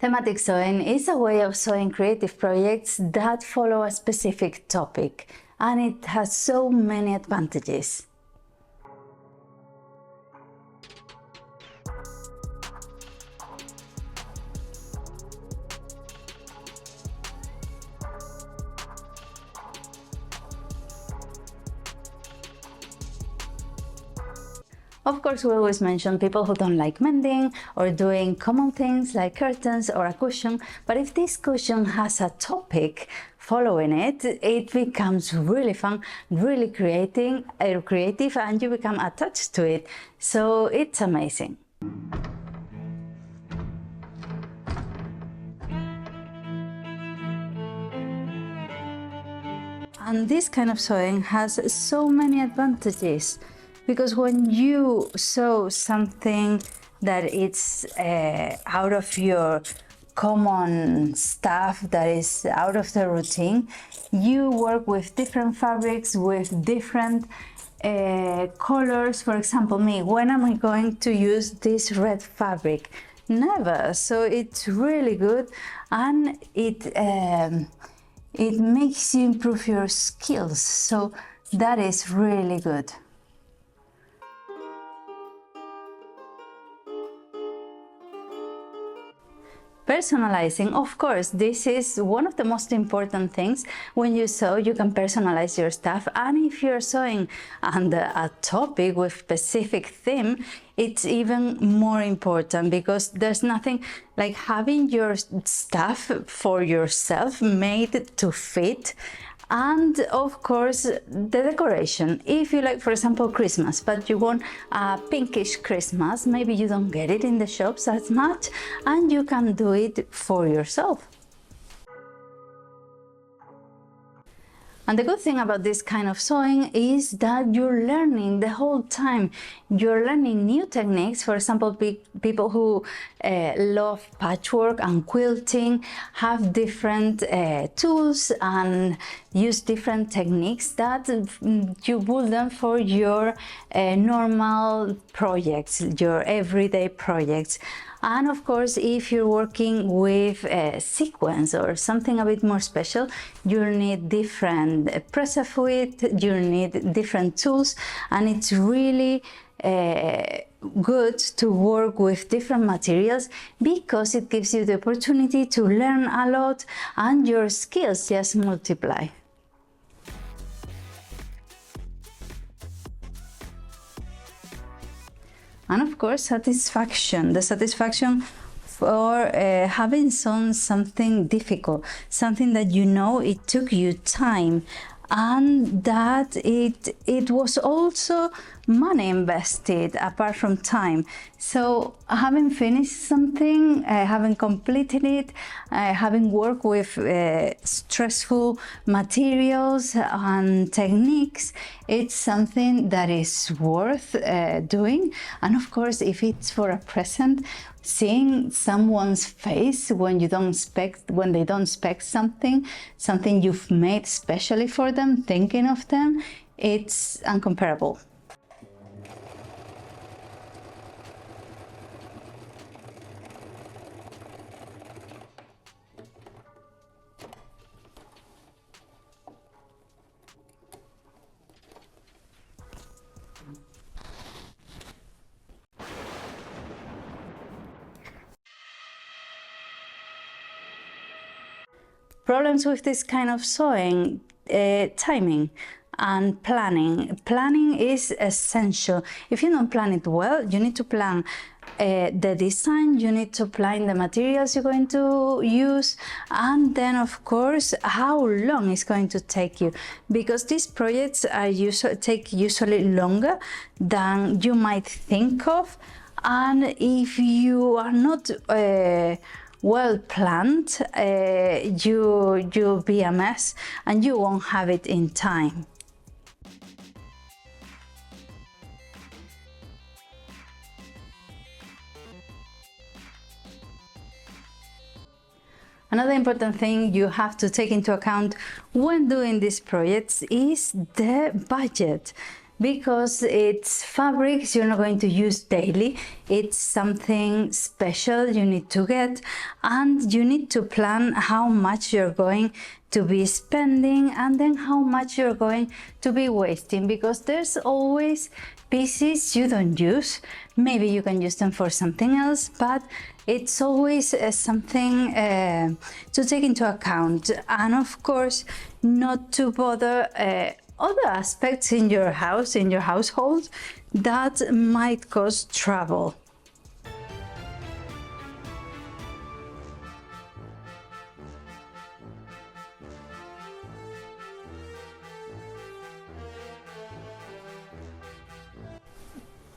Thematic sewing is a way of sewing creative projects that follow a specific topic, and it has so many advantages. Of course, we always mention people who don't like mending or doing common things like curtains or a cushion, but if this cushion has a topic following it, it becomes really fun, really creative, and you become attached to it. So it's amazing. And this kind of sewing has so many advantages. Because when you sew something that is out of your common stuff, that is out of the routine, you work with different fabrics, with different colors. For example, me, when am I going to use this red fabric? Never. So it's really good, and it makes you improve your skills. So that is really good. Personalizing, of course, this is one of the most important things. When you sew, you can personalize your stuff, and if you're sewing under a topic with specific theme, it's even more important, because there's nothing like having your stuff for yourself made to fit. And of course, the decoration. If you like, for example, Christmas, but you want a pinkish Christmas, maybe you don't get it in the shops as much, and you can do it for yourself. And the good thing about this kind of sewing is that you're learning the whole time. You're learning new techniques. For example, people who love patchwork and quilting have different tools and use different techniques that you would learn for your normal projects, your everyday projects. And of course, if you're working with a sequence or something a bit more special, you'll need different press-off width, you'll need different tools, and it's really good to work with different materials, because it gives you the opportunity to learn a lot and your skills just multiply. And of course, satisfaction. The satisfaction for having sewn something difficult, something that you know it took you time, and that it was also money invested apart from time. So having finished something, having completed it, having worked with stressful materials and techniques, it's something that is worth doing. And of course, if it's for a present, seeing someone's face when they don't expect something you've made specially for them, thinking of them, it's incomparable. Problems with this kind of sewing: timing and planning. Planning is essential. If you don't plan it well, you need to plan the design, you need to plan the materials you're going to use, and then of course how long it's going to take you, because these projects are usually longer than you might think of, and if you are not well planned, you'll be a mess and you won't have it in time. Another important thing you have to take into account when doing these projects is the budget. because it's fabrics you're not going to use daily. It's something special you need to get, and you need to plan how much you're going to be spending and then how much you're going to be wasting, because there's always pieces you don't use. Maybe you can use them for something else, but it's always something to take into account. And of course, not to bother other aspects in your house, in your household, that might cause trouble.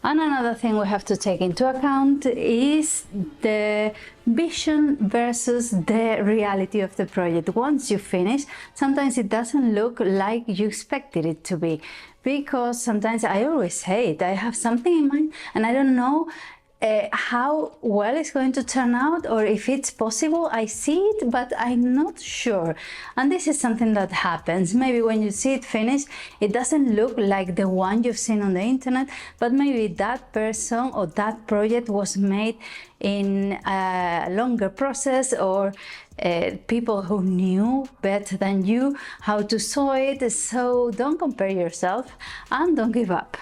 And another thing we have to take into account is the vision versus the reality of the project. Once you finish, sometimes it doesn't look like you expected it to be, because sometimes I always say it, I have something in mind and I don't know how well it's going to turn out, or if it's possible. I see it, but I'm not sure. And this is something that happens. Maybe when you see it finished, it doesn't look like the one you've seen on the internet, but maybe that person or that project was made in a longer process, or people who knew better than you how to sew it. So don't compare yourself and don't give up.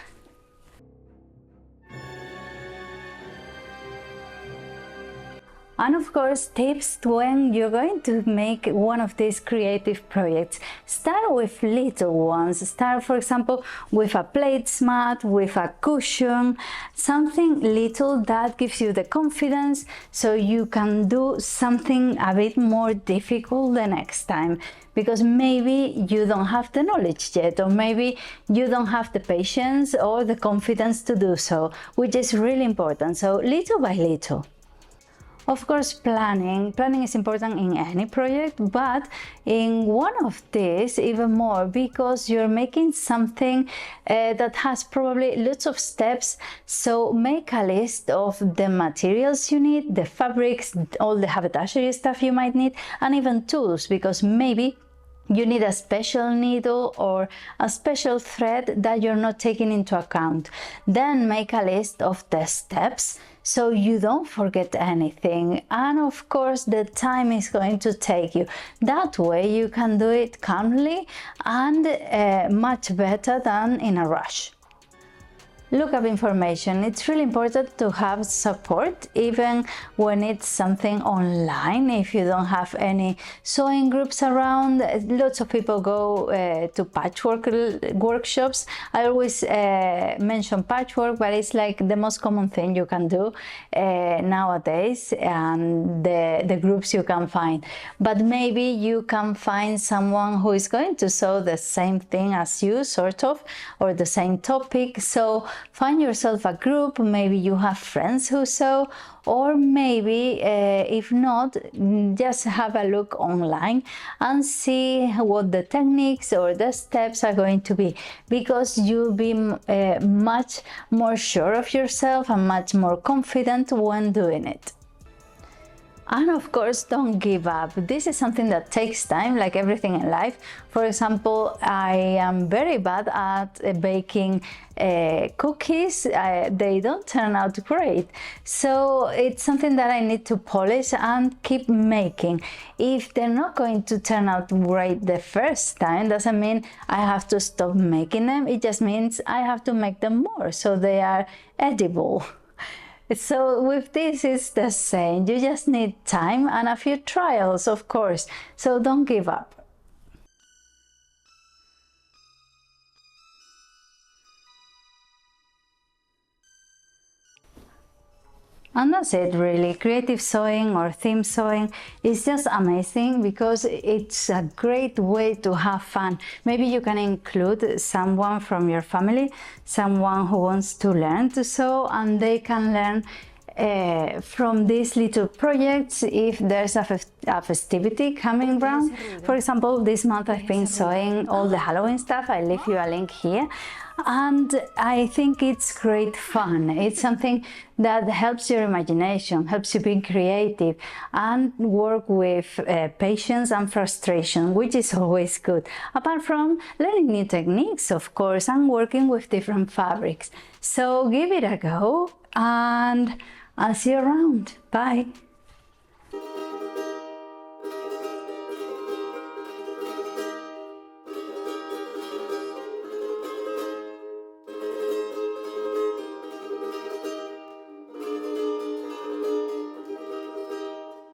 And of course, tips when you're going to make one of these creative projects. Start with little ones. Start, for example, with a placemat, with a cushion, something little that gives you the confidence so you can do something a bit more difficult the next time. Because maybe you don't have the knowledge yet, or maybe you don't have the patience or the confidence to do so, which is really important. So little by little. Of course, planning is important in any project, but in one of these even more, because you're making something that has probably lots of steps. So make a list of the materials you need, the fabrics, all the haberdashery stuff you might need, and even tools, because maybe you need a special needle or a special thread that you're not taking into account. Then make a list of the steps so you don't forget anything. And of course, the time is going to take you. That way you can do it calmly and much better than in a rush. Look up information. It's really important to have support, even when it's something online. If you don't have any sewing groups around, lots of people go to patchwork workshops. I always mention patchwork, but it's like the most common thing you can do nowadays, and the groups you can find. But maybe you can find someone who is going to sew the same thing as you, sort of, or the same topic. So find yourself a group. Maybe you have friends who sew, or maybe if not, just have a look online and see what the techniques or the steps are going to be, because you'll be much more sure of yourself and much more confident when doing it. And of course, don't give up. This is something that takes time, like everything in life. For example, I am very bad at baking cookies. They don't turn out great. So it's something that I need to polish and keep making. If they're not going to turn out great the first time, doesn't mean I have to stop making them. It just means I have to make them more so they are edible. So with this, it's the same. You just need time and a few trials, of course. So don't give up. And that's it, really. Creative sewing or theme sewing is just amazing because it's a great way to have fun. Maybe you can include someone from your family, someone who wants to learn to sew, and they can learn from these little projects if there's a festivity coming around. For example, this month I've been sewing all the Halloween stuff. I leave you a link here. And I think it's great fun. It's something that helps your imagination, helps you be creative and work with patience and frustration, which is always good. Apart from learning new techniques, of course, and working with different fabrics. So give it a go and I'll see you around. Bye.